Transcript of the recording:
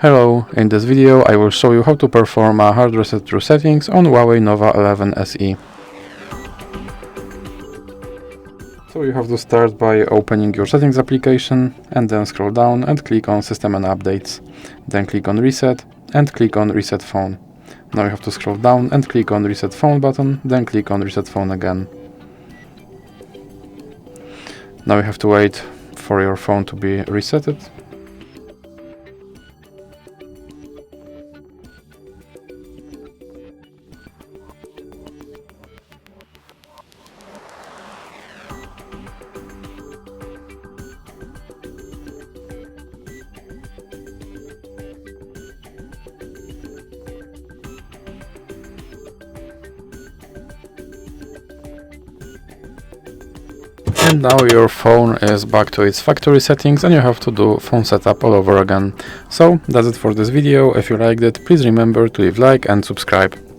Hello, in this video I will show you how to perform a hard reset through settings on HUAWEI Nova 11 SE. So you have to start by opening your settings application and then scroll down and click on System and Updates. Then click on Reset and click on Reset Phone. Now you have to scroll down and click on Reset Phone button, then click on Reset Phone again. Now you have to wait for your phone to be resetted. And now your phone is back to its factory settings and you have to do phone setup all over again. So that's it for this video. If you liked it, please remember to leave a like and subscribe.